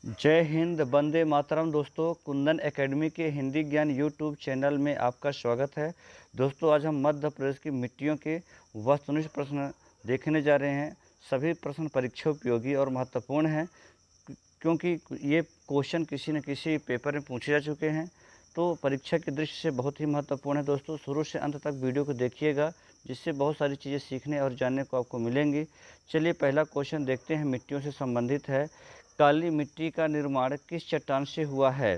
जय हिंद, वंदे मातरम। दोस्तों, कुंदन एकेडमी के हिंदी ज्ञान यूट्यूब चैनल में आपका स्वागत है। दोस्तों, आज हम मध्य प्रदेश की मिट्टियों के वस्तुनिष्ठ प्रश्न देखने जा रहे हैं। सभी प्रश्न परीक्षा उपयोगी और महत्वपूर्ण हैं, क्योंकि ये क्वेश्चन किसी न किसी पेपर में पूछे जा चुके हैं, तो परीक्षा की दृष्टि से बहुत ही महत्वपूर्ण है। दोस्तों, शुरू से अंत तक वीडियो को देखिएगा, जिससे बहुत सारी चीज़ें सीखने और जानने को आपको मिलेंगी। चलिए, पहला क्वेश्चन देखते हैं, मिट्टियों से संबंधित है। काली मिट्टी का निर्माण किस चट्टान से हुआ है?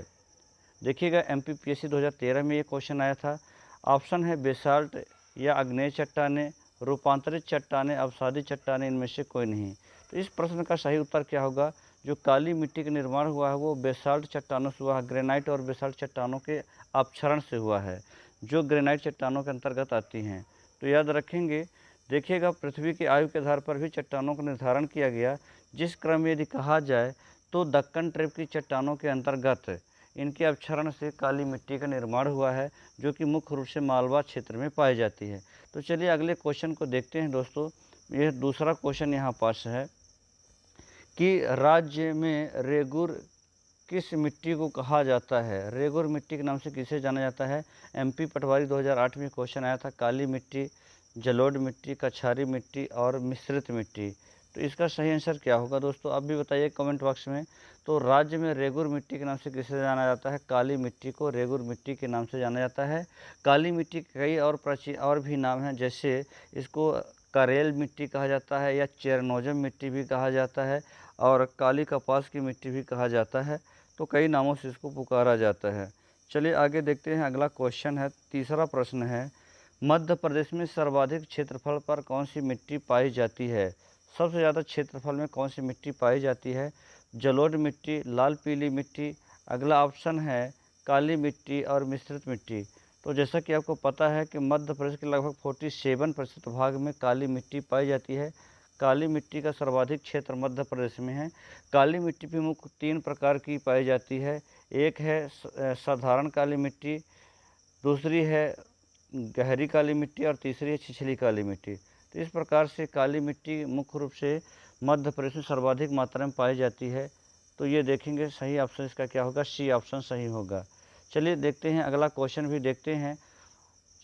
देखिएगा, एमपीपीएससी 2013 में ये क्वेश्चन आया था। ऑप्शन है बेसाल्ट या आग्नेय चट्टानें, रूपांतरित चट्टानें, अवसादी चट्टानें, इनमें से कोई नहीं। तो इस प्रश्न का सही उत्तर क्या होगा? जो काली मिट्टी का निर्माण हुआ है वो बेसाल्ट चट्टानों से हुआ है। ग्रेनाइट और बेसाल्ट चट्टानों के अपक्षरण से हुआ है, जो ग्रेनाइट चट्टानों के अंतर्गत आती हैं। तो याद रखेंगे। देखिएगा, पृथ्वी की आयु के आधार पर भी चट्टानों का निर्धारण किया गया। जिस क्रम में यदि कहा जाए तो दक्कन ट्रेप की चट्टानों के अंतर्गत इनके अपक्षरण से काली मिट्टी का निर्माण हुआ है, जो कि मुख्य रूप से मालवा क्षेत्र में पाई जाती है। तो चलिए अगले क्वेश्चन को देखते हैं। दोस्तों, यह दूसरा क्वेश्चन यहाँ पास है कि राज्य में रेगुर किस मिट्टी को कहा जाता है? रेगुर मिट्टी के नाम से किसे जाना जाता है? एमपी पटवारी 2008 में क्वेश्चन आया था। काली मिट्टी, जलोढ़ मिट्टी, कछारी मिट्टी और मिश्रित मिट्टी। तो इसका सही आंसर क्या होगा? दोस्तों, आप भी बताइए कमेंट बॉक्स में। तो राज्य में रेगुर मिट्टी के नाम से किसे जाना जाता है? काली मिट्टी को रेगुर मिट्टी के नाम से जाना जाता है। काली मिट्टी के कई और भी नाम हैं, जैसे इसको करेल मिट्टी कहा जाता है या चेरनोजम मिट्टी भी कहा जाता है, और काली कपास की मिट्टी भी कहा जाता है। तो कई नामों से इसको पुकारा जाता है। चलिए आगे देखते हैं। अगला क्वेश्चन है, तीसरा प्रश्न है, मध्य प्रदेश में सर्वाधिक क्षेत्रफल पर कौन सी मिट्टी पाई जाती है? सबसे ज़्यादा क्षेत्रफल में कौन सी मिट्टी पाई जाती है? जलोढ़ मिट्टी, लाल पीली मिट्टी, अगला ऑप्शन है काली मिट्टी और मिश्रित मिट्टी। तो जैसा कि आपको पता है कि मध्य प्रदेश के लगभग 47% भाग में काली मिट्टी पाई जाती है। काली मिट्टी का सर्वाधिक क्षेत्र मध्य प्रदेश में है। काली मिट्टी भी मुख्य 3 प्रकार की पाई जाती है। एक है साधारण काली मिट्टी, दूसरी है गहरी काली मिट्टी और तीसरी है छिछली काली मिट्टी। तो इस प्रकार से काली मिट्टी मुख्य रूप से मध्य प्रदेश में सर्वाधिक मात्रा में पाई जाती है। तो ये देखेंगे, सही ऑप्शन इसका क्या होगा? सी ऑप्शन सही होगा। चलिए देखते हैं, अगला क्वेश्चन भी देखते हैं।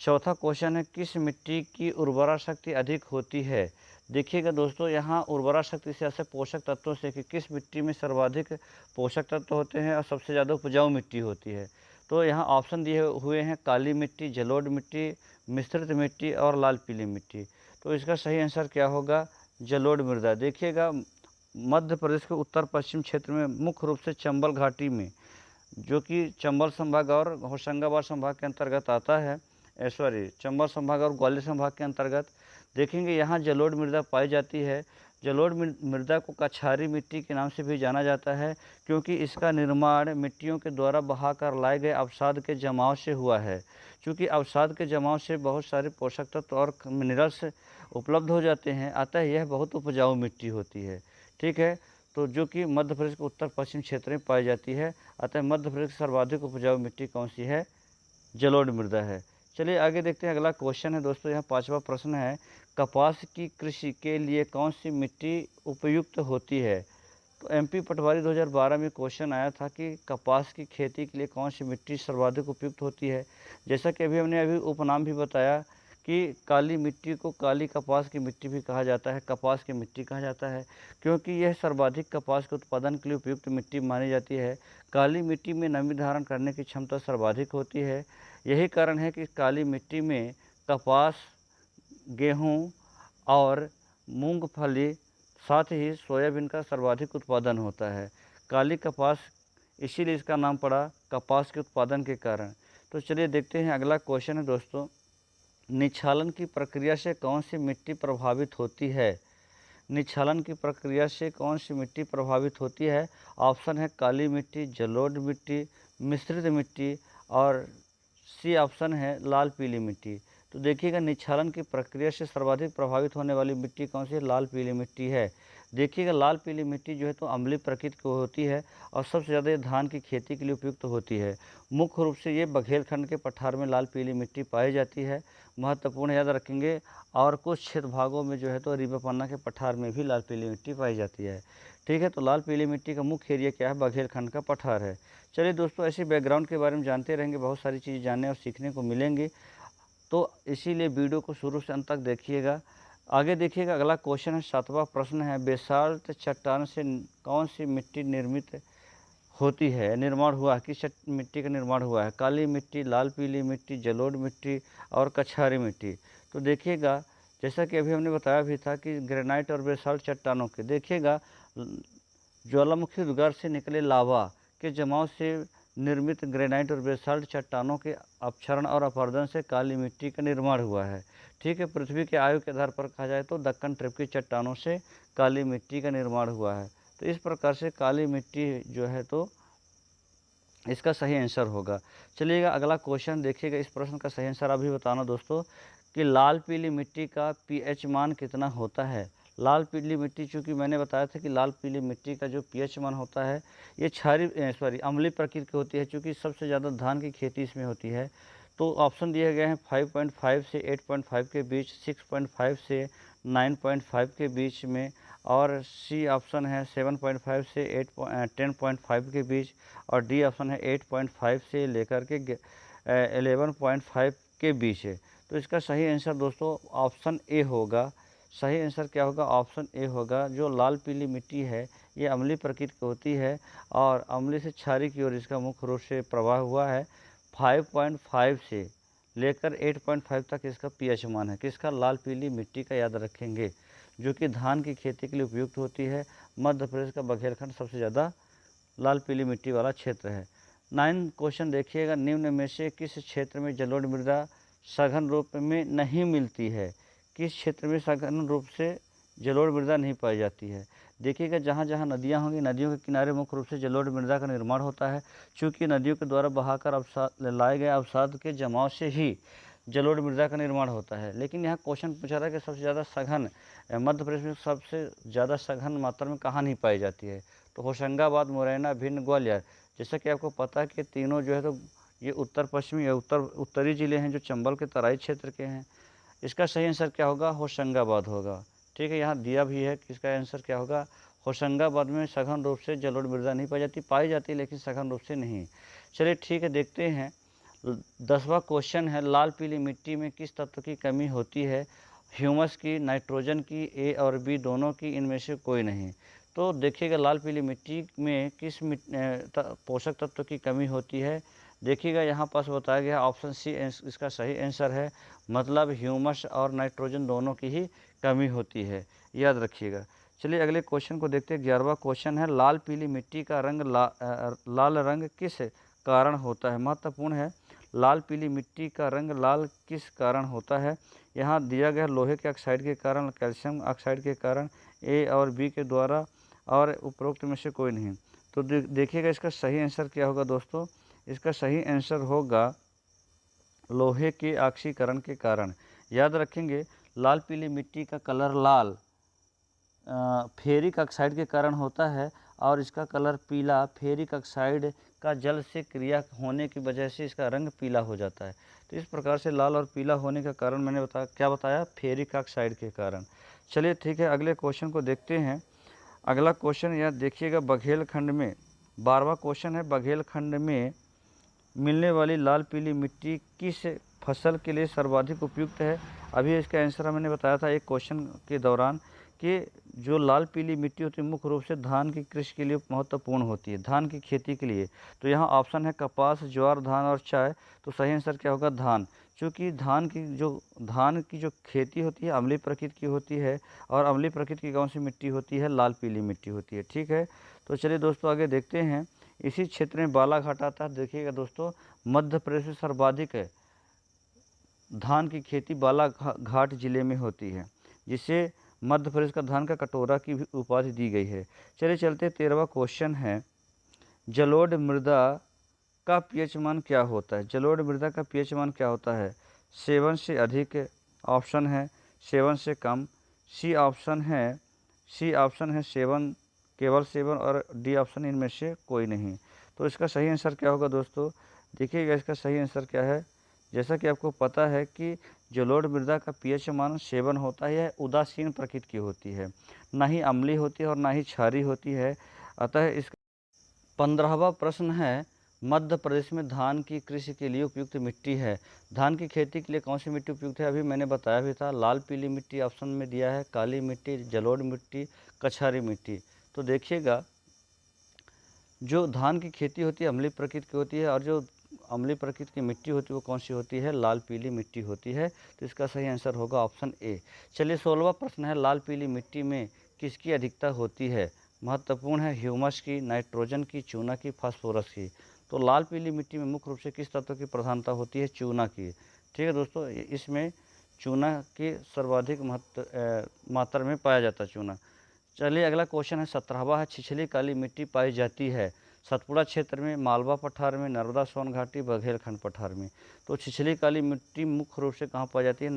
चौथा क्वेश्चन है, किस मिट्टी की उर्वरा शक्ति अधिक होती है? देखिएगा दोस्तों, यहाँ उर्वरा शक्ति से ऐसे पोषक तत्वों से कि किस मिट्टी में सर्वाधिक पोषक तत्व होते हैं और सबसे ज़्यादा उपजाऊ मिट्टी होती है। तो यहाँ ऑप्शन दिए हुए हैं काली मिट्टी, जलोढ़ मिट्टी, मिश्रित मिट्टी और लाल पीली मिट्टी। तो इसका सही आंसर क्या होगा? जलोढ़ मृदा। देखिएगा, मध्य प्रदेश के उत्तर पश्चिम क्षेत्र में मुख्य रूप से चंबल घाटी में, जो कि चंबल संभाग और होशंगाबाद संभाग के अंतर्गत आता है, चंबल संभाग और ग्वालियर संभाग के अंतर्गत, देखेंगे यहाँ जलोढ़ मृदा पाई जाती है। जलोढ़ मृदा को कछारी मिट्टी के नाम से भी जाना जाता है, क्योंकि इसका निर्माण मिट्टियों के द्वारा बहाकर लाए गए अवसाद के जमाव से हुआ है। चूँकि अवसाद के जमाव से बहुत सारे पोषक तत्व और मिनरल्स उपलब्ध हो जाते हैं, अतः यह बहुत उपजाऊ मिट्टी होती है। ठीक है, तो जो कि मध्य प्रदेश के उत्तर पश्चिम क्षेत्र में पाई जाती है। अतः मध्य प्रदेश की सर्वाधिक उपजाऊ मिट्टी कौन सी है? जलोढ़ मृदा है। चलिए आगे देखते हैं। अगला क्वेश्चन है दोस्तों, यहाँ पांचवा प्रश्न है, कपास की कृषि के लिए कौन सी मिट्टी उपयुक्त होती है? तो एमपी पटवारी 2012 में क्वेश्चन आया था कि कपास की खेती के लिए कौन सी मिट्टी सर्वाधिक उपयुक्त होती है। जैसा कि हमने उपनाम भी बताया कि काली मिट्टी को काली कपास की मिट्टी भी कहा जाता है, कपास की मिट्टी कहा जाता है, क्योंकि यह सर्वाधिक कपास के उत्पादन के लिए उपयुक्त मिट्टी मानी जाती है। काली मिट्टी में नमी धारण करने की क्षमता सर्वाधिक होती है। यही कारण है कि काली मिट्टी में कपास, गेहूँ और मूंगफली, साथ ही सोयाबीन का सर्वाधिक उत्पादन होता है। काली कपास, इसीलिए इसका नाम पड़ा कपास के उत्पादन के कारण। तो चलिए देखते हैं, अगला क्वेश्चन है दोस्तों, निच्छालन की प्रक्रिया से कौन सी मिट्टी प्रभावित होती है? निच्छालन की प्रक्रिया से कौन सी मिट्टी प्रभावित होती है? ऑप्शन है काली मिट्टी, जलोढ़ मिट्टी, मिश्रित मिट्टी और सी ऑप्शन है लाल पीली मिट्टी। तो देखिएगा, निच्छालन की प्रक्रिया से सर्वाधिक प्रभावित होने वाली मिट्टी कौन सी है? लाल पीली मिट्टी है। देखिएगा, लाल पीली मिट्टी जो है तो अम्लीय प्रकृति की होती है और सबसे ज़्यादा ये धान की खेती के लिए उपयुक्त होती है। मुख्य रूप से ये बघेलखंड के पठार में लाल पीली मिट्टी पाई जाती है। महत्वपूर्ण याद रखेंगे। और कुछ क्षेत्र भागों में जो है तो रिवापन्ना के पठार में भी लाल पीली मिट्टी पाई जाती है। ठीक है। तो लाल पीली मिट्टी का मुख्य एरिया क्या है? बघेलखंड का पठार है। चलिए दोस्तों, ऐसे बैकग्राउंड के बारे में जानते रहेंगे, बहुत सारी चीज़ें जानने और सीखने को मिलेंगी। तो इसीलिए वीडियो को शुरू से अंत तक देखिएगा। आगे देखिएगा, अगला क्वेश्चन है, 7वां प्रश्न है, बेसाल्ट चट्टान से कौन सी मिट्टी निर्मित होती है, निर्माण हुआ है, किस मिट्टी का निर्माण हुआ है? काली मिट्टी, लाल पीली मिट्टी, जलोढ़ मिट्टी और कछारी मिट्टी। तो देखिएगा, जैसा कि अभी हमने बताया भी था कि ग्रेनाइट और बेसाल्ट चट्टानों के, देखिएगा ज्वालामुखी उद्गार से निकले लावा के जमाव से निर्मित ग्रेनाइट और बेसाल्ट चट्टानों के अपक्षरण और अपरदन से काली मिट्टी का निर्माण हुआ है। ठीक है। पृथ्वी के आयु के आधार पर कहा जाए तो दक्कन ट्रिप की चट्टानों से काली मिट्टी का निर्माण हुआ है। तो इस प्रकार से काली मिट्टी जो है तो इसका सही आंसर होगा। चलिएगा अगला क्वेश्चन देखिएगा, इस प्रश्न का सही आंसर अभी बताना दोस्तों कि लाल पीली मिट्टी का पीएच मान कितना होता है? लाल पीली मिट्टी, चूँकि मैंने बताया था कि लाल पीली मिट्टी का जो पीएच मान होता है ये अम्लीय प्रकृति की होती है, चूँकि सबसे ज़्यादा धान की खेती इसमें होती है। तो ऑप्शन दिए गए हैं 5.5 से 8.5 के बीच, 6.5 से 9.5 के बीच में, और सी ऑप्शन है 7.5 से 10.5 के बीच, और डी ऑप्शन है 8.5 से लेकर के 11.5 के बीच है। तो इसका सही आंसर दोस्तों ऑप्शन ए होगा। सही आंसर क्या होगा? ऑप्शन ए होगा। जो लाल पीली मिट्टी है ये अम्लीय प्रकृति की होती है और अम्लीय से क्षारीय की ओर इसका मुख्य रूप से प्रवाह हुआ है। 5.5 से लेकर 8.5 तक इसका पीएच मान है। किसका? लाल पीली मिट्टी का, याद रखेंगे, जो कि धान की खेती के लिए उपयुक्त होती है। मध्य प्रदेश का बघेलखंड सबसे ज़्यादा लाल पीली मिट्टी वाला क्षेत्र है। 9 क्वेश्चन देखिएगा, निम्न में से किस क्षेत्र में जलोढ़ मृदा सघन रूप में नहीं मिलती है? किस क्षेत्र में सघन रूप से जलोढ़ मृदा नहीं पाई जाती है? देखिएगा, जहाँ जहाँ नदियाँ होंगी, नदियों के किनारे मुख्य रूप से जलोढ़ मृदा का निर्माण होता है, चूँकि नदियों के द्वारा बहाकर लाए गए अवसाद के जमाव से ही जलोढ़ मृदा का निर्माण होता है। लेकिन यहाँ क्वेश्चन पूछा था कि सबसे ज़्यादा सघन मध्य प्रदेश में सबसे ज़्यादा सघन मात्रा में कहाँ नहीं पाई जाती है? तो होशंगाबाद, मुरैना, भिंड, ग्वालियर। जैसा कि आपको पता है कि तीनों जो है तो ये उत्तर पश्चिमी या उत्तरी ज़िले हैं जो चंबल के तराई क्षेत्र के हैं। इसका सही आंसर क्या होगा? होशंगाबाद होगा। ठीक है, यहाँ दिया भी है कि इसका आंसर क्या होगा? होशंगाबाद में सघन रूप से जलोढ़ मृदा नहीं पाई जाती लेकिन सघन रूप से नहीं। चलिए ठीक है, देखते हैं 10वां क्वेश्चन है, लाल पीली मिट्टी में किस तत्व की कमी होती है? ह्यूमस की, नाइट्रोजन की, ए और बी दोनों की, इनमें से कोई नहीं। तो देखिएगा लाल पीली मिट्टी में किस पोषक तत्व की कमी होती है? देखिएगा यहाँ पास बताया गया ऑप्शन सी इसका सही आंसर है, मतलब ह्यूमस और नाइट्रोजन दोनों की ही कमी होती है, याद रखिएगा। चलिए अगले क्वेश्चन को देखते हैं। 11वां क्वेश्चन है, लाल पीली मिट्टी का रंग लाल रंग किस कारण होता है? महत्वपूर्ण है, लाल पीली मिट्टी का रंग लाल किस कारण होता है? यहाँ दिया गया लोहे के ऑक्साइड के कारण, कैल्शियम ऑक्साइड के कारण, ए और बी के द्वारा, और उपरोक्त में से कोई नहीं। तो देखिएगा इसका सही आंसर क्या होगा दोस्तों? इसका सही आंसर होगा लोहे के ऑक्सीकरण के कारण। याद रखेंगे, लाल पीली मिट्टी का कलर लाल फेरिक ऑक्साइड के कारण होता है और इसका कलर पीला फेरिक ऑक्साइड का जल से क्रिया होने की वजह से इसका रंग पीला हो जाता है। तो इस प्रकार से लाल और पीला होने का कारण मैंने क्या बताया? फेरिक ऑक्साइड के कारण। चलिए ठीक है, अगले क्वेश्चन को देखते हैं। अगला क्वेश्चन यहाँ देखिएगा, बघेलखंड में 12वां क्वेश्चन है, बघेलखंड में मिलने वाली लाल पीली मिट्टी किस फसल के लिए सर्वाधिक उपयुक्त है? अभी इसका आंसर मैंने बताया था एक क्वेश्चन के दौरान कि जो लाल पीली मिट्टी होती है मुख्य रूप से धान की कृषि के लिए महत्वपूर्ण होती है, धान की खेती के लिए। तो यहाँ ऑप्शन है कपास, ज्वार, धान और चाय। तो सही आंसर क्या होगा? धान। चूँकि धान की जो खेती होती है अम्लीय प्रकृति की होती है, और अम्लीय प्रकृति की कौन सी मिट्टी होती है? लाल पीली मिट्टी होती है। ठीक है, तो चलिए दोस्तों आगे देखते हैं। इसी क्षेत्र में बालाघाट आता है। देखिएगा दोस्तों, मध्य प्रदेश में सर्वाधिक है धान की खेती बालाघाट जिले में होती है, जिसे मध्य प्रदेश का धान का कटोरा की भी उपाधि दी गई है। चलिए चलते 13वां क्वेश्चन है, जलोढ़ मृदा का पीएच मान क्या होता है? जलोढ़ मृदा का पीएच मान क्या होता है? 7 से अधिक ऑप्शन है, 7 से कम, सी ऑप्शन है 7, केवल 7, और डी ऑप्शन इनमें से कोई नहीं। तो इसका सही आंसर क्या होगा दोस्तों? देखिएगा इसका सही आंसर क्या है, जैसा कि आपको पता है कि जलोढ़ मृदा का पीएच मान 7 होता है, यह उदासीन प्रकृति की होती है, ना ही अम्लीय होती है और ना ही क्षारीय होती है। अतः इस 15वां प्रश्न है, मध्य प्रदेश में धान की कृषि के लिए उपयुक्त मिट्टी है। धान की खेती के लिए कौन सी मिट्टी उपयुक्त है? अभी मैंने बताया भी था, लाल पीली मिट्टी ऑप्शन में दिया है, काली मिट्टी, जलोढ़ मिट्टी, कछारी मिट्टी। तो देखिएगा, जो धान की खेती होती है अम्लीय प्रकृति की होती है, और जो अम्लीय प्रकृति की मिट्टी होती है वो कौन सी होती है? लाल पीली मिट्टी होती है। तो इसका सही आंसर होगा ऑप्शन ए। चलिए 16वां प्रश्न है, लाल पीली मिट्टी में किसकी अधिकता होती है? महत्वपूर्ण है, ह्यूमस की, नाइट्रोजन की, चूना की, फास्फोरस की। तो लाल पीली मिट्टी में मुख्य रूप से किस तत्व की प्रधानता होती है? चूना की। ठीक है दोस्तों, इसमें चूना की सर्वाधिक मात्रा में पाया जाता है चूना। चलिए अगला क्वेश्चन है 17वां है, छिछली काली मिट्टी पाई जाती है सतपुड़ा क्षेत्र में, मालवा पठार में, नर्मदा सोन घाटी, बघेलखंड पठार में। तो छिछली काली मिट्टी मुख्य रूप से कहाँ पाई जाती है?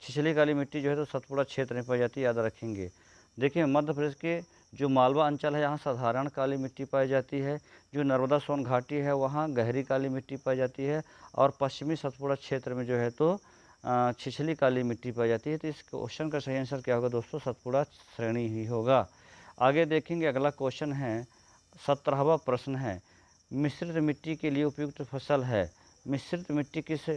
छिछली काली मिट्टी जो है तो सतपुड़ा क्षेत्र में पाई जाती है, याद रखेंगे। देखिए मध्य प्रदेश के जो मालवा अंचल है यहाँ साधारण काली मिट्टी पाई जाती है, जो नर्मदा सोन घाटी है वहाँ गहरी काली मिट्टी पाई जाती है, और पश्चिमी सतपुड़ा क्षेत्र में जो है तो छिछली काली मिट्टी पाई जाती है। तो इस क्वेश्चन का सही आंसर क्या होगा दोस्तों? सतपुड़ा श्रेणी ही होगा। आगे देखेंगे, अगला क्वेश्चन है 17वां प्रश्न है, मिश्रित मिट्टी के लिए उपयुक्त फसल है। मिश्रित मिट्टी किस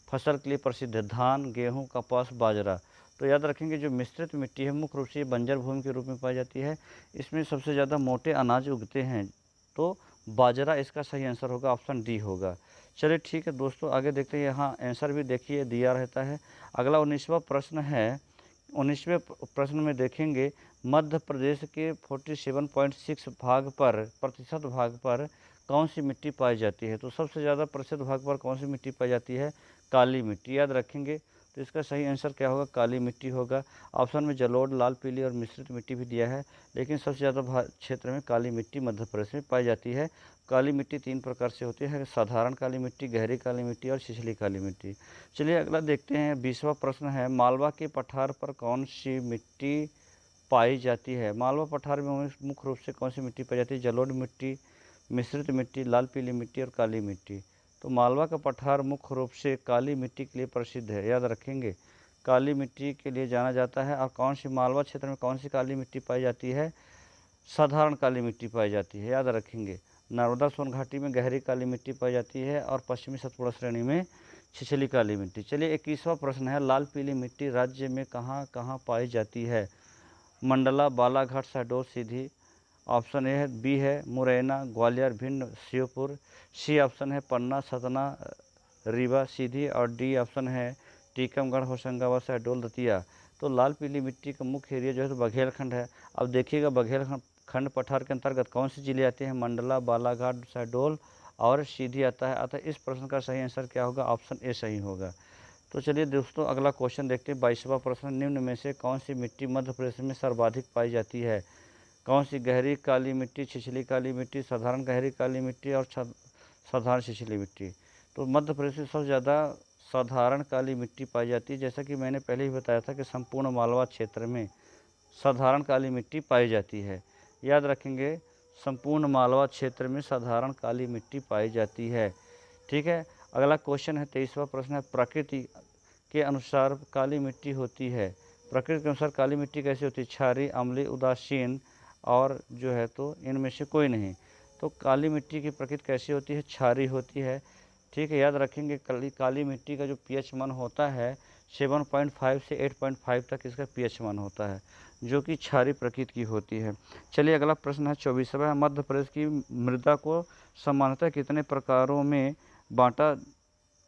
फसल के लिए प्रसिद्ध है? धान, गेहूँ, कपास, बाजरा। तो याद रखेंगे, जो मिश्रित मिट्टी है मुख्य रूप से बंजर भूमि के रूप में पाई जाती है, इसमें सबसे ज़्यादा मोटे अनाज उगते हैं। तो बाजरा इसका सही आंसर होगा, ऑप्शन डी होगा। चलिए ठीक है दोस्तों, आगे देखते हैं, यहाँ आंसर भी देखिए दिया रहता है। अगला 19वां प्रश्न है, 19वें प्रश्न में देखेंगे, मध्य प्रदेश के 47.6 प्रतिशत भाग पर कौन सी मिट्टी पाई जाती है? तो सबसे ज़्यादा प्रतिशत भाग पर कौन सी मिट्टी पाई जाती है? काली मिट्टी, याद रखेंगे। तो इसका सही आंसर क्या होगा? काली मिट्टी होगा। ऑप्शन में जलोढ़, लाल पीली और मिश्रित मिट्टी भी दिया है, लेकिन सबसे ज़्यादा क्षेत्र में काली मिट्टी मध्य प्रदेश में पाई जाती है। काली मिट्टी 3 प्रकार से होती है, साधारण काली मिट्टी, गहरी काली मिट्टी और छिछली काली मिट्टी। चलिए अगला देखते हैं, 20वां प्रश्न है, मालवा के पठार पर कौन सी मिट्टी पाई जाती है? मालवा पठार में मुख्य रूप से कौन सी मिट्टी पाई जाती है? जलोढ़ मिट्टी, मिश्रित मिट्टी, लाल पीली मिट्टी और काली मिट्टी। तो मालवा का पठार मुख्य रूप से काली मिट्टी के लिए प्रसिद्ध है, याद रखेंगे, काली मिट्टी के लिए जाना जाता है। और कौन सी मालवा क्षेत्र में कौन सी काली मिट्टी पाई जाती है? साधारण काली मिट्टी पाई जाती है, याद रखेंगे। नर्मदा सोन घाटी में गहरी काली मिट्टी पाई जाती है, और पश्चिमी सतपुड़ा श्रेणी में छिछली काली मिट्टी। चलिए 21वां प्रश्न है, लाल पीली मिट्टी राज्य में कहाँ कहाँ पाई जाती है? मंडला, बालाघाट, शहडोल, सीधी। ऑप्शन ए है, बी है मुरैना, ग्वालियर, भिंड, श्योपुर। सी ऑप्शन है पन्ना, सतना, रीवा, सीधी। और डी ऑप्शन है टीकमगढ़, होशंगाबाद, शहडोल, दतिया। तो लाल पीली मिट्टी का मुख्य एरिया जो है तो बघेलखंड है। अब देखिएगा, बघेलखंड पठार के अंतर्गत कौन से जिले आते हैं? मंडला, बालाघाट, शहडोल और सीधी आता है। अतः इस प्रश्न का सही आंसर क्या होगा? ऑप्शन ए सही होगा। तो चलिए दोस्तों अगला क्वेश्चन देखते हैं, 22वां प्रश्न, निम्न में से कौन सी मिट्टी मध्य प्रदेश में सर्वाधिक पाई जाती है? कौन सी? गहरी काली मिट्टी, छिछली काली मिट्टी, साधारण गहरी काली मिट्टी और साधारण छिछली मिट्टी। तो मध्य प्रदेश में सबसे ज़्यादा साधारण काली मिट्टी पाई जाती है। जैसा कि मैंने पहले ही बताया था कि संपूर्ण मालवा क्षेत्र में साधारण काली मिट्टी पाई जाती है, याद रखेंगे, संपूर्ण मालवा क्षेत्र में साधारण काली मिट्टी पाई जाती है। ठीक है, अगला क्वेश्चन है 23वां प्रश्न है, प्रकृति के अनुसार काली मिट्टी होती है। प्रकृति के अनुसार काली मिट्टी कैसी होती है? क्षारीय, अम्लीय, उदासीन और जो है तो इनमें से कोई नहीं। तो काली मिट्टी की प्रकृति कैसी होती है? क्षारीय होती है। ठीक है, याद रखेंगे, काली मिट्टी का जो पीएच मान होता है 7.5 से 8.5 तक इसका पीएच मान होता है, जो कि क्षारीय प्रकृति की होती है। चलिए अगला प्रश्न है 24वां, मध्य प्रदेश की मृदा को सामान्यतः कितने प्रकारों में बांटा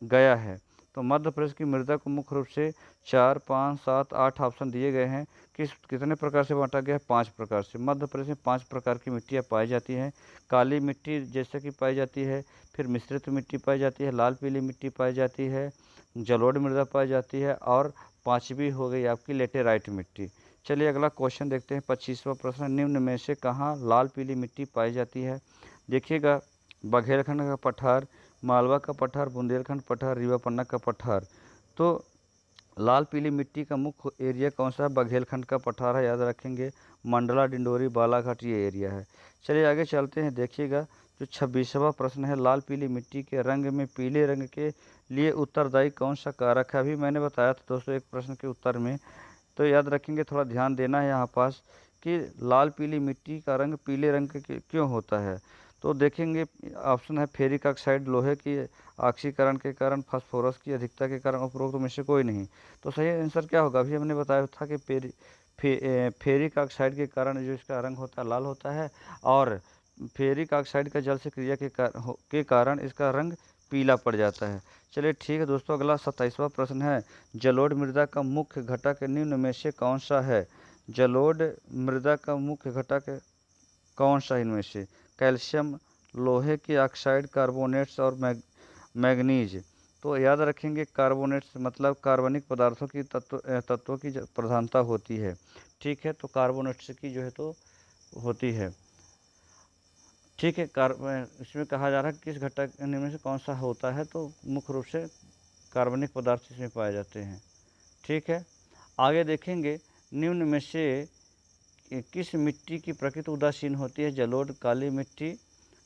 गया है? तो मध्य प्रदेश की मृदा को मुख्य रूप से 4, 5, 7, 8 ऑप्शन दिए गए हैं। कितने प्रकार से बांटा गया है? 5 प्रकार से। मध्य प्रदेश में 5 प्रकार की मिट्टियाँ पाई जाती हैं। काली मिट्टी जैसे कि पाई जाती है, फिर मिश्रित मिट्टी पाई जाती है, लाल पीली मिट्टी पाई जाती है, जलोढ़ मृदा पाई जाती है, और 5वीं हो गई आपकी लेटेराइट मिट्टी। चलिए अगला क्वेश्चन देखते हैं, 25वां प्रश्न, निम्न में से कहाँ लाल पीली मिट्टी पाई जाती है? देखिएगा, बघेलखंड का पठार, मालवा का पठार, बुंदेलखंड पठार, रीवा, पन्ना का पठार। तो लाल पीली मिट्टी का मुख्य एरिया कौन सा है? बघेलखंड का पठार है, याद रखेंगे। मंडला, डिंडोरी, बालाघाट ये एरिया है। चलिए आगे चलते हैं, देखिएगा जो 26वां प्रश्न है, लाल पीली मिट्टी के रंग में पीले रंग के लिए उत्तरदायी कौन सा कारक है? अभी मैंने बताया था दोस्तों एक प्रश्न के उत्तर में, तो याद रखेंगे, थोड़ा ध्यान देना है यहाँ पास कि लाल पीली मिट्टी का रंग पीले रंग के क्यों होता है। तो देखेंगे ऑप्शन है फेरिक ऑक्साइड, लोहे की ऑक्सीकरण के कारण, फास्फोरस की अधिकता के कारण, उपरोक्त में से कोई नहीं। तो सही आंसर क्या होगा? अभी हमने बताया था कि फेरिक ऑक्साइड के कारण जो इसका रंग होता है लाल होता है, और फेरिक ऑक्साइड का जल से क्रिया के कारण इसका रंग पीला पड़ जाता है। चलिए ठीक है दोस्तों, अगला 27वां प्रश्न है, जलोढ़ मृदा का मुख्य घटक निम्न में से कौन सा है? जलोढ़ मृदा का मुख्य घटक कौन सा इनमें से? कैल्शियम, लोहे की ऑक्साइड, कार्बोनेट्स और मैग्नीज। तो याद रखेंगे कार्बोनेट्स मतलब कार्बनिक पदार्थों की तत्वों की प्रधानता होती है। ठीक है, तो कार्बोनेट्स की जो है तो होती है। ठीक है, इसमें कहा जा रहा है किस घटक इनमें से कौन सा होता है, तो मुख्य रूप से कार्बनिक पदार्थ इसमें पाए जाते हैं। ठीक है, आगे देखेंगे, निम्न में से किस मिट्टी की प्रकृति उदासीन होती है? जलोढ़, काली मिट्टी,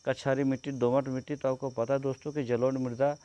कछारी मिट्टी, दोमट मिट्टी। तो आपको पता है दोस्तों कि जलोढ़ मृदा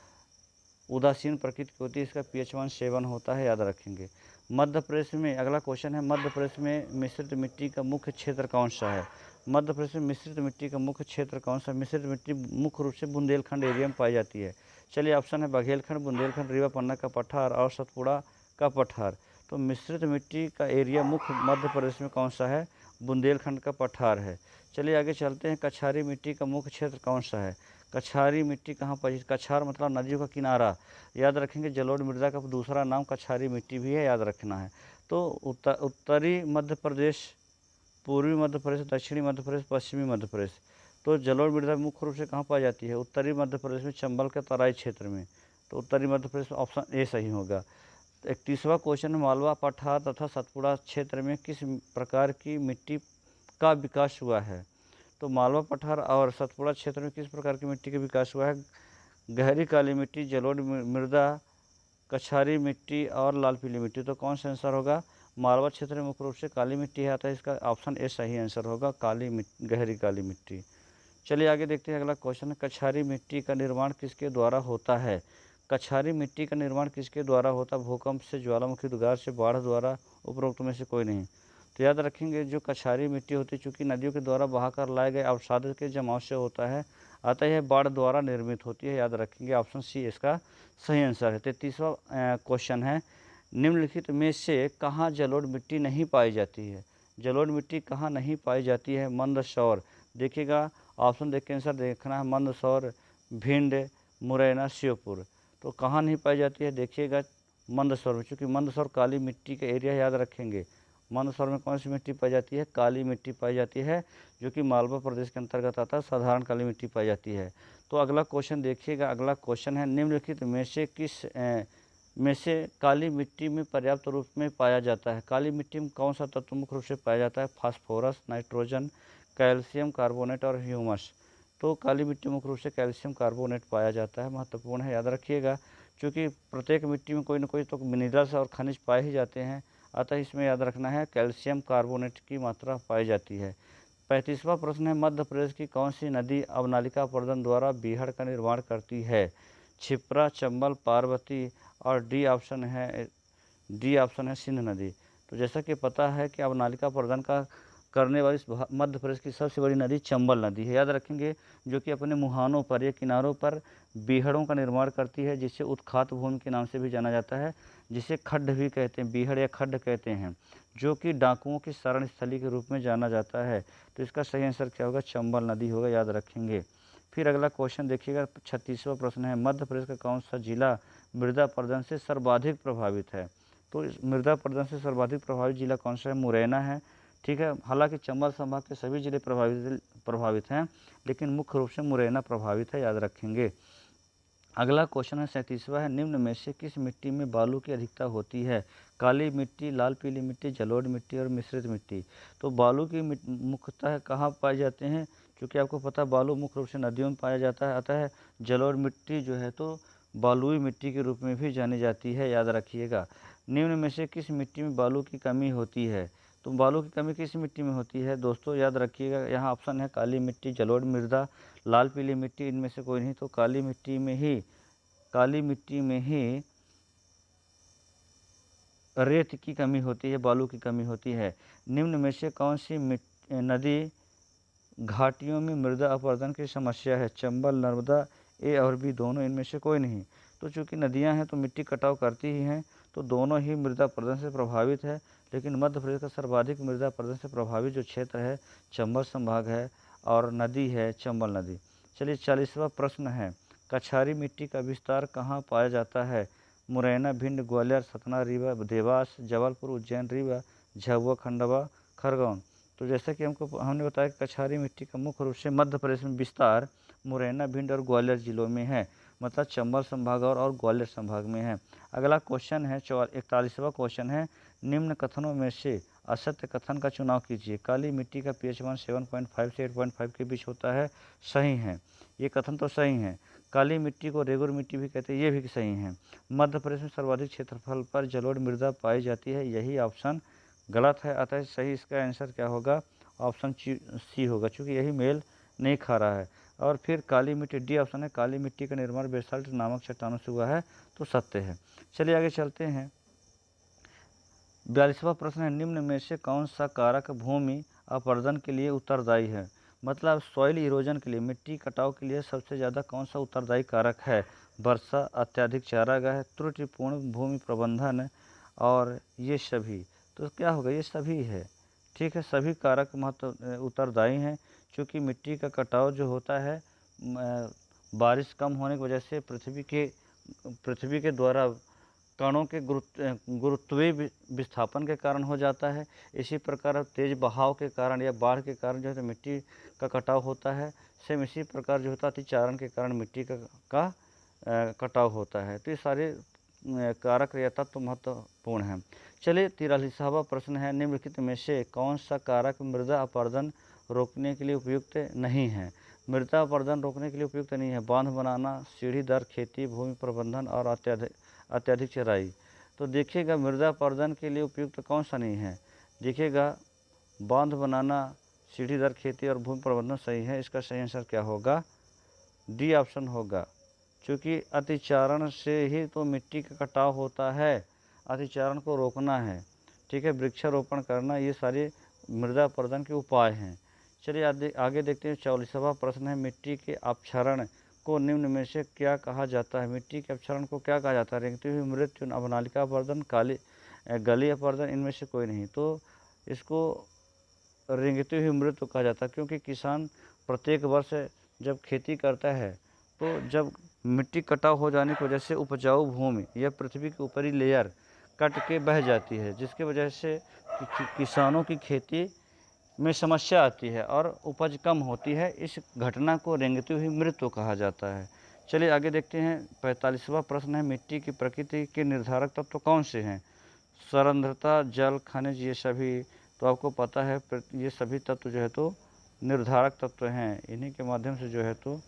उदासीन प्रकृति की होती है, इसका pH मान 7 होता है, याद रखेंगे। मध्य प्रदेश में, अगला क्वेश्चन है, मध्य प्रदेश में मिश्रित मिट्टी का मुख्य क्षेत्र कौन सा है? मध्य प्रदेश में मिश्रित मिट्टी का मुख्य क्षेत्र कौन सा? मिश्रित मिट्टी मुख्य रूप से बुंदेलखंड एरिया में पाई जाती है। चलिए ऑप्शन है बघेलखंड, बुंदेलखंड, रीवा पन्ना का पठार और सतपुड़ा का पठार। तो मिश्रित मिट्टी का एरिया मुख्य मध्य प्रदेश में कौन सा है? बुंदेलखंड का पठार है। चलिए आगे चलते हैं, कछारी मिट्टी का मुख्य क्षेत्र कौन सा है? कछारी मिट्टी कहाँ पर? कछार मतलब नदियों का किनारा, याद रखेंगे। जलोढ़ मृदा का दूसरा नाम कछारी मिट्टी भी है, याद रखना है। तो उत्तरी मध्य प्रदेश, पूर्वी मध्य प्रदेश, दक्षिणी मध्य प्रदेश, पश्चिमी मध्य प्रदेश। तो जलोढ़ मृदा मुख्य रूप से कहाँ पाई जाती है? उत्तरी मध्य प्रदेश में, चंबल के तराई क्षेत्र में। तो उत्तरी मध्य प्रदेश, ऑप्शन ए सही होगा। 31वां क्वेश्चन, मालवा पठार तथा सतपुड़ा क्षेत्र में किस प्रकार की मिट्टी का विकास हुआ है? तो मालवा पठार और सतपुड़ा क्षेत्र में किस प्रकार की मिट्टी का विकास हुआ है? गहरी काली मिट्टी, जलोढ़ मृदा, कछारी मिट्टी और लाल पीली मिट्टी। तो कौन सा आंसर होगा? मालवा क्षेत्र में मुख्य रूप से काली मिट्टी आता है, इसका ऑप्शन ए सही आंसर होगा, गहरी काली मिट्टी। चलिए आगे देखते हैं, अगला क्वेश्चन है, कछारी मिट्टी का निर्माण किसके द्वारा होता है? कछारी मिट्टी का निर्माण किसके द्वारा होता है? भूकंप से, ज्वालामुखी उद्गार से, बाढ़ द्वारा, उपरोक्त में से कोई नहीं। तो याद रखेंगे, जो कछारी मिट्टी होती है चूँकि नदियों के द्वारा बहाकर लाए गए अवसाद के जमाव से होता है, अतः यह बाढ़ द्वारा निर्मित होती है, याद रखेंगे। ऑप्शन सी इसका सही आंसर है। 33वां क्वेश्चन है, निम्नलिखित में से कहाँ जलोढ़ मिट्टी नहीं पाई जाती है? जलोढ़ मिट्टी कहाँ नहीं पाई जाती है? मंदसौर, देखिएगा ऑप्शन देख के आंसर देखना है, मंदसौर, भिंड, मुरैना, श्योपुर। तो कहाँ नहीं पाई जाती है? देखिएगा मंदसौर में, चूँकि मंदसौर काली मिट्टी का एरिया, याद रखेंगे। मंदसौर में कौन सी मिट्टी पाई जाती है? काली मिट्टी पाई जाती है, जो कि मालवा प्रदेश के अंतर्गत आता है, साधारण काली मिट्टी पाई जाती है। तो अगला क्वेश्चन देखिएगा, अगला क्वेश्चन है, निम्नलिखित में से में से काली मिट्टी में पर्याप्त रूप में पाया जाता है? काली मिट्टी में कौन सा तत्व मुख्य रूप से पाया जाता है? फास्फोरस, नाइट्रोजन, कैल्शियम कार्बोनेट और ह्यूमस। तो काली मिट्टी मुख्य रूप से कैल्शियम कार्बोनेट पाया जाता है, महत्वपूर्ण है, याद रखिएगा। क्योंकि प्रत्येक मिट्टी में कोई ना कोई तो मिनरल्स और खनिज पाए ही जाते हैं, अतः इसमें याद रखना है कैल्शियम कार्बोनेट की मात्रा पाई जाती है। 35वां प्रश्न है, मध्य प्रदेश की कौन सी नदी अवनालिका प्रदन द्वारा बीहड़ का निर्माण करती है? क्षिप्रा, चंबल, पार्वती और डी ऑप्शन है सिंध नदी। तो जैसा कि पता है कि अवनालिका प्रदन का करने वाली मध्य प्रदेश की सबसे बड़ी नदी चंबल नदी है, याद रखेंगे, जो कि अपने मुहानों पर या किनारों पर बीहड़ों का निर्माण करती है, जिसे उत्खात भूमि के नाम से भी जाना जाता है, जिसे खड्ड भी कहते हैं, बीहड़ या खड्ड कहते हैं, जो कि डाकुओं की शरण स्थली के रूप में जाना जाता है। तो इसका सही आंसर क्या होगा? चंबल नदी होगा, याद रखेंगे। फिर अगला क्वेश्चन देखिएगा, 36वां प्रश्न है, मध्य प्रदेश का कौन सा जिला मृदा प्रदन से सर्वाधिक प्रभावित है? तो इस मृदा प्रदन से सर्वाधिक प्रभावित जिला कौन सा है? मुरैना है। ठीक है, हालांकि चंबल संभाग के सभी जिले प्रभावित हैं, लेकिन मुख्य रूप से मुरैना प्रभावित है, याद रखेंगे। अगला क्वेश्चन है 37वां है, निम्न में से किस मिट्टी में बालू की अधिकता होती है? काली मिट्टी, लाल पीली मिट्टी, जलोढ़ मिट्टी और मिश्रित मिट्टी। तो बालू की मुख्यतः कहाँ पाए जाते हैं? क्योंकि आपको पता है बालू मुख्य रूप से नदियों में पाया जाता है, अतः जलोढ़ मिट्टी जो है तो बालुई मिट्टी के रूप में भी जानी जाती है, याद रखिएगा। निम्न में से किस मिट्टी में बालू की कमी होती है? तो बालू की कमी किस मिट्टी में होती है दोस्तों, याद रखिएगा। यहाँ ऑप्शन है काली मिट्टी, जलोढ़ मृदा, लाल पीली मिट्टी, इनमें से कोई नहीं। तो काली मिट्टी में ही रेत की कमी होती है, बालू की कमी होती है। निम्न में से कौन सी नदी घाटियों में मृदा अपरदन की समस्या है? चंबल, नर्मदा, ए और बी दोनों, इनमें से कोई नहीं। तो चूंकि नदियां हैं तो मिट्टी कटाव करती ही हैं, तो दोनों ही मृदा अपरदन से प्रभावित है। लेकिन मध्य प्रदेश का सर्वाधिक मृदा अपरदन से प्रभावित जो क्षेत्र है चंबल संभाग है और नदी है चंबल नदी। चलिए 40वां प्रश्न है, कछारी मिट्टी का विस्तार कहाँ पाया जाता है? मुरैना, भिंड, ग्वालियर, सतना, रीवा, देवास, जबलपुर, उज्जैन, रीवा, झाबुआ, खंडवा, खरगोन। तो जैसा कि हमने बताया कि कछारी मिट्टी का मुख्य रूप से मध्य प्रदेश में विस्तार मुरैना, भिंड और ग्वालियर जिलों में है, मतलब चंबल संभाग और ग्वालियर संभाग में है। अगला क्वेश्चन है 41वां क्वेश्चन है, निम्न कथनों में से असत्य कथन का चुनाव कीजिए। काली मिट्टी का pH मान 7.5 से 8.5 के बीच होता है, सही है। ये कथन तो सही है। काली मिट्टी को रेगुर मिट्टी भी कहते हैं, ये भी सही है। मध्य प्रदेश में सर्वाधिक क्षेत्रफल पर जलोढ़ मृदा पाई जाती है, यही ऑप्शन गलत है। अतः सही इसका आंसर क्या होगा? ऑप्शन सी होगा, चूँकि यही मेल नहीं खा रहा है। और फिर काली मिट्टी, डी ऑप्शन है, काली मिट्टी का निर्माण बेसाल्ट नामक चट्टानों से हुआ है, तो सत्य है। चलिए आगे चलते हैं। 42वां प्रश्न है, निम्न में से कौन सा कारक भूमि अपरदन के लिए उत्तरदायी है? मतलब सॉइल इरोजन के लिए, मिट्टी कटाव के लिए सबसे ज़्यादा कौन सा उत्तरदायी कारक है? वर्षा, अत्यधिक चारागाह, त्रुटिपूर्ण भूमि प्रबंधन और ये सभी। तो क्या होगा? ये सभी है। ठीक है, सभी कारक महत्व उत्तरदायी हैं, क्योंकि मिट्टी का कटाव जो होता है बारिश कम होने की वजह से पृथ्वी के द्वारा कणों के गुरुत्वीय विस्थापन के कारण हो जाता है। इसी प्रकार तेज बहाव के कारण या बाढ़ के कारण जो है मिट्टी का कटाव होता है। सेम इसी प्रकार जो होता है अतिचारण के कारण मिट्टी का कटाव होता है। तो ये सारे कारक या तत्व महत्वपूर्ण हैं। चलिए 43वां प्रश्न है, निम्नलिखित में से कौन सा कारक मृदा अपरदन रोकने के लिए उपयुक्त नहीं है? मृदा अपरदन रोकने के लिए उपयुक्त नहीं है। बांध बनाना, सीढ़ीदार खेती, भूमि प्रबंधन और अत्यधिक चराई। तो देखिएगा मृदा अपरदन के लिए उपयुक्त कौन सा नहीं है? देखिएगा बांध बनाना, सीढ़ीदार खेती और भूमि प्रबंधन सही है। इसका सही आंसर क्या होगा? डी ऑप्शन होगा, क्योंकि अतिचारण से ही तो मिट्टी का कटाव होता है। अतिचारण को रोकना है, ठीक है, वृक्षारोपण करना, ये सारे मृदा अपरदन के उपाय हैं। चलिए आगे देखते हैं। 44वां प्रश्न है, मिट्टी के अपक्षरण को निम्न में से क्या कहा जाता है? मिट्टी के अपक्षरण को क्या कहा जाता है? रेंगती हुई मृत्यु, अवनालिका अपरदन, गली अपरदन, इनमें से कोई नहीं। तो इसको रेंगती हुई मृत्यु कहा जाता है, क्योंकि किसान प्रत्येक वर्ष जब खेती करता है तो जब मिट्टी कटाव हो जाने की वजह से उपजाऊ भूमि या पृथ्वी की ऊपरी लेयर कट के बह जाती है, जिसकी वजह से किसानों की खेती में समस्या आती है और उपज कम होती है। इस घटना को रेंगती हुई मृत्यु कहा जाता है। चलिए आगे देखते हैं। 45वां प्रश्न है, मिट्टी की प्रकृति के निर्धारक तत्व कौन से हैं? सरंध्रता, जल, खनिज, ये सभी। तो आपको पता है ये सभी तत्व जो है तो निर्धारक तत्व हैं। इन्हीं के माध्यम से जो है तो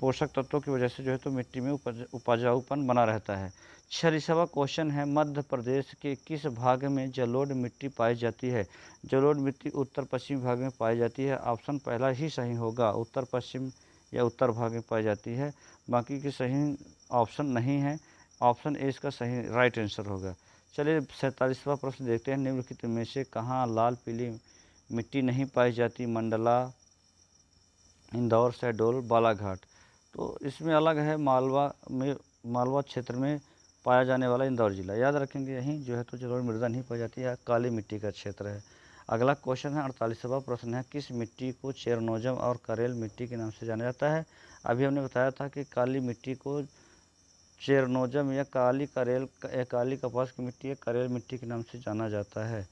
पोषक तत्वों की वजह से जो है तो मिट्टी में उपजाऊपन बना रहता है। 46वां क्वेश्चन है, मध्य प्रदेश के किस भाग में जलोढ़ मिट्टी पाई जाती है? जलोढ़ मिट्टी उत्तर पश्चिमी भाग में पाई जाती है। ऑप्शन पहला ही सही होगा, उत्तर पश्चिम या उत्तर भाग में पाई जाती है। बाकी के सही ऑप्शन नहीं है। ऑप्शन ए इसका सही राइट आंसर होगा। चलिए 47वां प्रश्न देखते हैं, निम्नलिखित में से कहाँ लाल पीली मिट्टी नहीं पाई जाती? मंडला, इंदौर, शहडोल, बालाघाट। तो इसमें अलग है, मालवा क्षेत्र में पाया जाने वाला इंदौर जिला, याद रखेंगे। यहीं जो है तो जलोढ़ मृदा नहीं पाई जाती है, काली मिट्टी का क्षेत्र है। अगला क्वेश्चन है 48वां प्रश्न है, किस मिट्टी को चेरनोजम और करेल मिट्टी के नाम से जाना जाता है? अभी हमने बताया था कि काली मिट्टी को चेरनोजम या काली कपास की मिट्टी या करेल मिट्टी के नाम से जाना जाता है।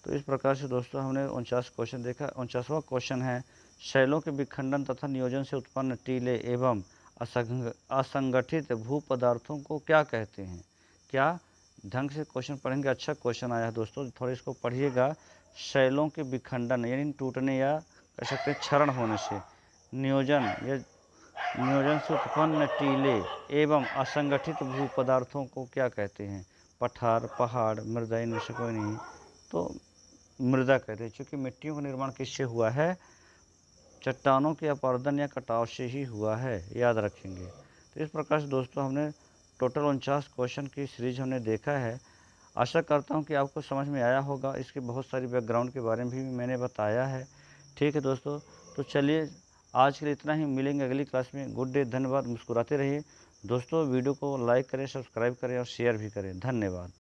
तो इस प्रकार से दोस्तों हमने 49 क्वेश्चन देखा। 49वां क्वेश्चन है, शैलों के विखंडन तथा नियोजन से उत्पन्न टीले एवं असंगठित भू पदार्थों को क्या कहते हैं? क्या ढंग से क्वेश्चन पढ़ेंगे? अच्छा क्वेश्चन आया है दोस्तों, थोड़ा इसको पढ़िएगा। शैलों के विखंडन यानी टूटने या कह सकते हैं क्षरण होने से, नियोजन से उत्पन्न टीले एवं असंगठित भू पदार्थों को क्या कहते हैं? पठार, पहाड़, मृदा, इनमें से कोई नहीं। तो मृदा कहते हैं, चूँकि मिट्टियों का निर्माण किससे हुआ है? चट्टानों के अपरदन या कटाव से ही हुआ है, याद रखेंगे। तो इस प्रकार से दोस्तों हमने टोटल 49 क्वेश्चन की सीरीज हमने देखा है। आशा करता हूँ कि आपको समझ में आया होगा। इसके बहुत सारी बैकग्राउंड के बारे में भी मैंने बताया है। ठीक है दोस्तों, तो चलिए आज के लिए इतना ही। मिलेंगे अगली क्लास में। गुड डे, धन्यवाद। मुस्कुराते रहिए दोस्तों। वीडियो को लाइक करें, सब्सक्राइब करें और शेयर भी करें। धन्यवाद।